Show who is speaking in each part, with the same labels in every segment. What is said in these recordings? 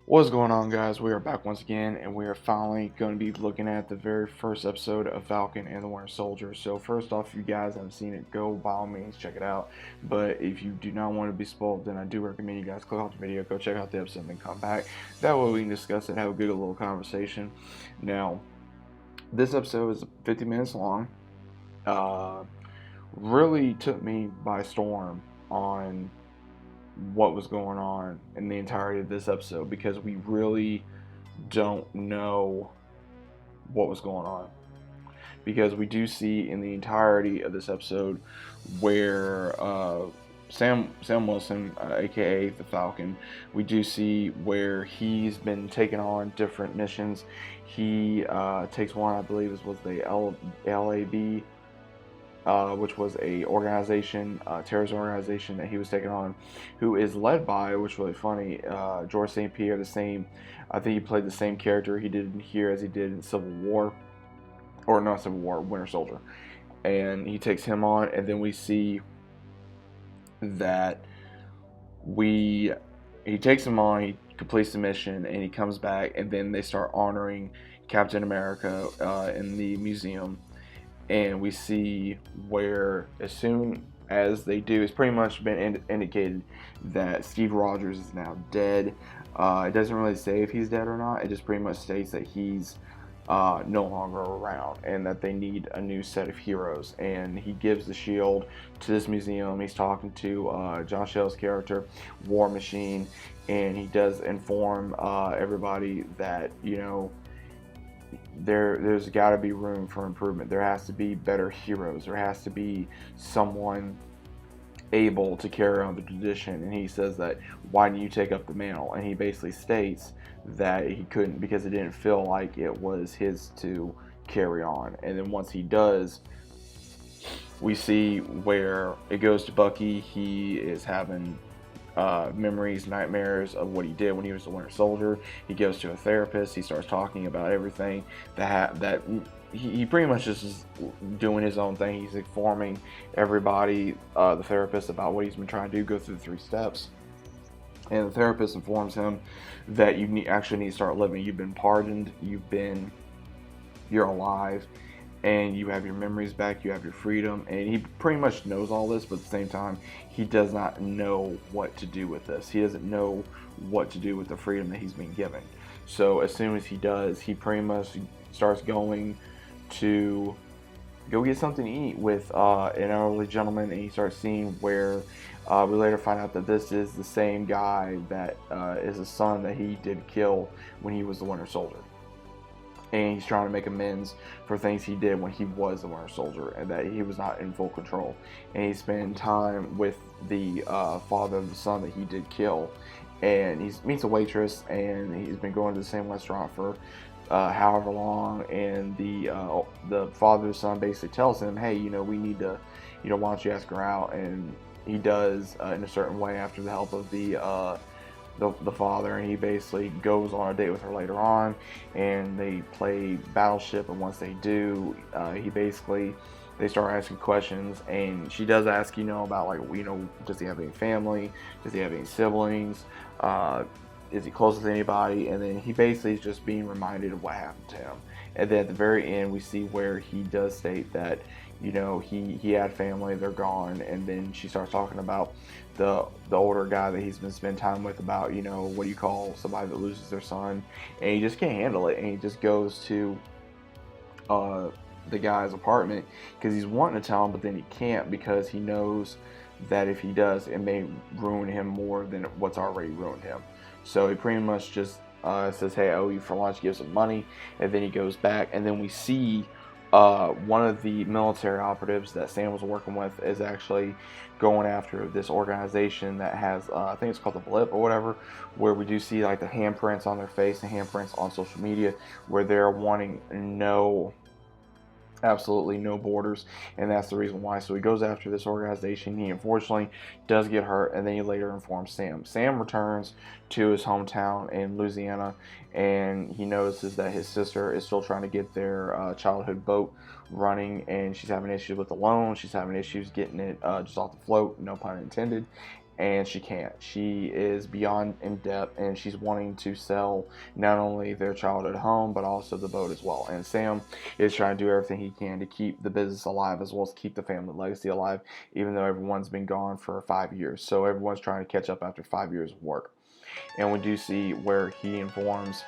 Speaker 1: What's going on, guys? We are back once again, and we are finally going to be looking at the very first episode of Falcon and the Winter Soldier. So, first off, if you guys haven't seen it, go by all means check it out. But if you do not want to be spoiled, then I do recommend you guys click off the video, go check out the episode, and then come back. That way we can discuss it, have a good little conversation. Now, this episode is 50 minutes long. Uh, really took me by storm on what was going on in the entirety of this episode because we really don't know what was going on. Because we do see in the entirety of this episode where Sam Wilson, aka the Falcon, we do see where he's been taking on different missions. He takes one, I believe, was the LAB, which was a organization, terrorist organization that he was taking on, who is led by, which is really funny, George St. Pierre, the same, I think he played the same character he did here as he did in Civil War, or not Civil War, Winter Soldier. And he takes him on, and then we see that he takes him on, he completes the mission, and he comes back, and then they start honoring Captain America in the museum. And we see where as soon as they do, it's pretty much been indicated that Steve Rogers is now dead. It doesn't really say if he's dead or not. It just pretty much states that he's no longer around and that they need a new set of heroes. And he gives the shield to this museum. He's talking to John Shell's character, War Machine, and he does inform everybody that, there's got to be room for improvement. There has to be better heroes. There has to be someone able to carry on the tradition. And he says that, why do you take up the mantle? And he basically states that he couldn't because it didn't feel like it was his to carry on. And then once he does, we see where it goes to Bucky. He is having memories, nightmares of what he did when he was the Winter Soldier. He goes to a therapist. He starts talking about everything that he pretty much just is doing his own thing. He's informing everybody, the therapist, about what he's been trying to do, go through the 3 steps. And the therapist informs him that you actually need to start living. You've been pardoned. You're alive. And you have your memories back, you have your freedom, and he pretty much knows all this, but at the same time, he does not know what to do with this. He doesn't know what to do with the freedom that he's been given. So as soon as he does, he pretty much starts going to go get something to eat with an elderly gentleman, and he starts seeing where we later find out that this is the same guy that is the son that he did kill when he was the Winter Soldier. And he's trying to make amends for things he did when he was the Winter Soldier and that he was not in full control. And he's spending time with the father of the son that he did kill. And he meets a waitress, and he's been going to the same restaurant for however long. And the father of the son basically tells him, hey, we need to, why don't you ask her out? And he does in a certain way after the help of the father, and he basically goes on a date with her later on, and they play Battleship. And once they do, they start asking questions, and she does ask, about does he have any family? Does he have any siblings? Is he close with anybody? And then he basically is just being reminded of what happened to him. And then at the very end, we see where he does state that, he had family, they're gone. And then she starts talking about the older guy that he's been spending time with, about, what do you call somebody that loses their son? And he just can't handle it. And he just goes to the guy's apartment because he's wanting to tell him, but then he can't because he knows that if he does, it may ruin him more than what's already ruined him. So he pretty much just says, hey, I owe you for lunch, gives him money, and then he goes back. And then we see one of the military operatives that Sam was working with is actually going after this organization that has, I think it's called the Blip or whatever, where we do see like the handprints on their face and handprints on social media, where they're wanting absolutely no borders, and that's the reason why. So he goes after this organization. He unfortunately does get hurt, and then he later informs Sam. Sam returns to his hometown in Louisiana, and he notices that his sister is still trying to get their childhood boat running, and she's having issues with the loan. She's having issues getting it just off the float, no pun intended. and she can't. She is beyond in debt, and she's wanting to sell not only their childhood home but also the boat as well. And Sam is trying to do everything he can to keep the business alive as well as keep the family legacy alive, even though everyone's been gone for 5 years. So everyone's trying to catch up after 5 years of work. And we do see where he informs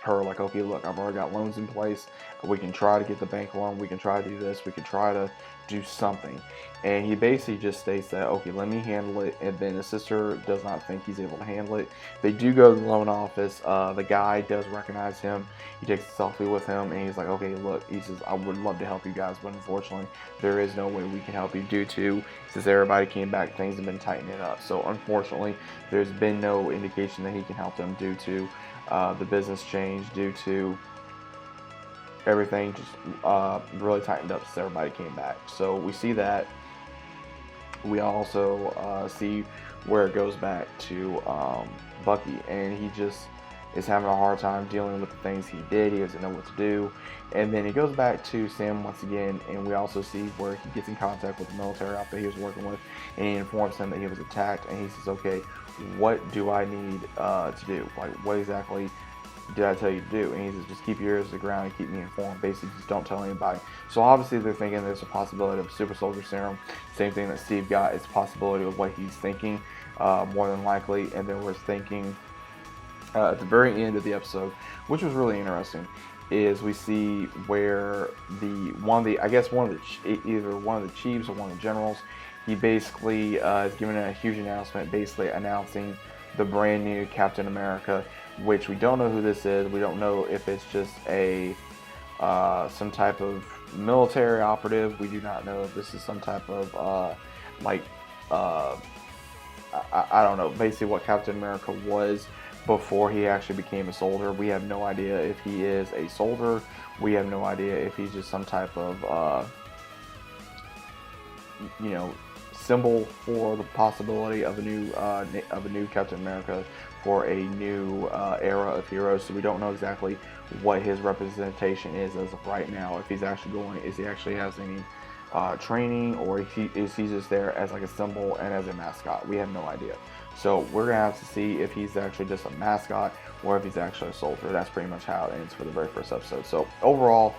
Speaker 1: her, like, okay, look, I've already got loans in place. We can try to get the bank loan. We can try to do this. We can try to do something. And he basically just states that, okay, let me handle it. And then his sister does not think he's able to handle it. They do go to the loan office. The guy does recognize him. He takes a selfie with him, and he's like, okay, look, he says, I would love to help you guys, but unfortunately, there is no way we can help you due to, since everybody came back, things have been tightening up. So unfortunately, there's been no indication that he can help them due to the business change, due to everything just really tightened up since everybody came back. So we see that. We also see where it goes back to Bucky, and he just is having a hard time dealing with the things he did. He doesn't know what to do. And then he goes back to Sam once again, and we also see where he gets in contact with the military outfit he was working with, and he informs him that he was attacked, and he says, okay, what do I need to do? Like, what exactly did I tell you to do? And he says, just keep your ears to the ground and keep me informed. Basically, just don't tell anybody. So obviously they're thinking there's a possibility of super soldier serum. Same thing that Steve got. It's a possibility of what he's thinking, more than likely. And then we're thinking at the very end of the episode, which was really interesting, is we see where either one of the chiefs or one of the generals, he basically is giving a huge announcement, basically announcing the brand new Captain America, which we don't know who this is. We don't know if it's just a some type of military operative. We do not know if this is some type of I don't know, basically what Captain America was before he actually became a soldier. We have no idea if he is a soldier. We have no idea if he's just some type of symbol for the possibility of a new Captain America for a new era of heroes. So we don't know exactly what his representation is as of right now. If he's actually is he actually has any training, or is he just there as like a symbol and as a mascot? We have no idea. So we're gonna have to see if he's actually just a mascot or if he's actually a soldier. That's pretty much how it ends for the very first episode. So overall,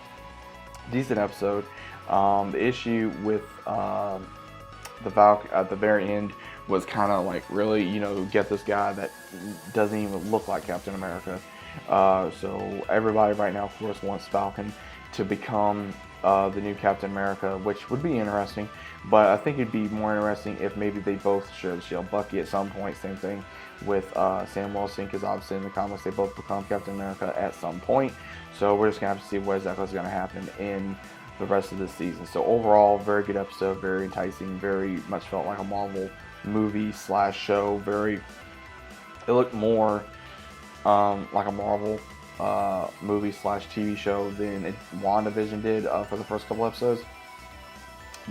Speaker 1: decent episode. The issue with the Falcon at the very end was kind of like, really, get this guy that doesn't even look like Captain America. So everybody right now, of course, wants Falcon to become the new Captain America, which would be interesting. But I think it'd be more interesting if maybe they both share the shield. Bucky at some point, same thing with Sam Wilson, because obviously in the comics they both become Captain America at some point. So we're just going to have to see what exactly is going to happen in the rest of this season. So overall, very good episode, very enticing, very much felt like a Marvel movie / show. It looked more like a Marvel movie / TV show than WandaVision did for the first couple episodes.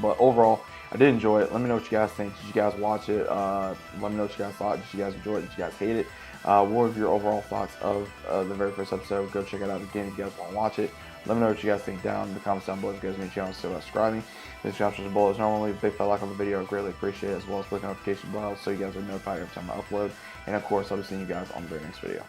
Speaker 1: But overall, I did enjoy it. Let me know what you guys think. Did you guys watch it? Let me know what you guys thought. Did you guys enjoy it? Did you guys hate it? What are your overall thoughts of the very first episode? Go check it out again if you guys want to watch it. Let me know what you guys think down in the comments down below. If you guys are new to the channel, still subscribing. This channel is bullet as normally. If they felt like on the video, I greatly appreciate it, as well as click the notification bell so you guys are notified every time I upload. And of course, I'll be seeing you guys on the very next video.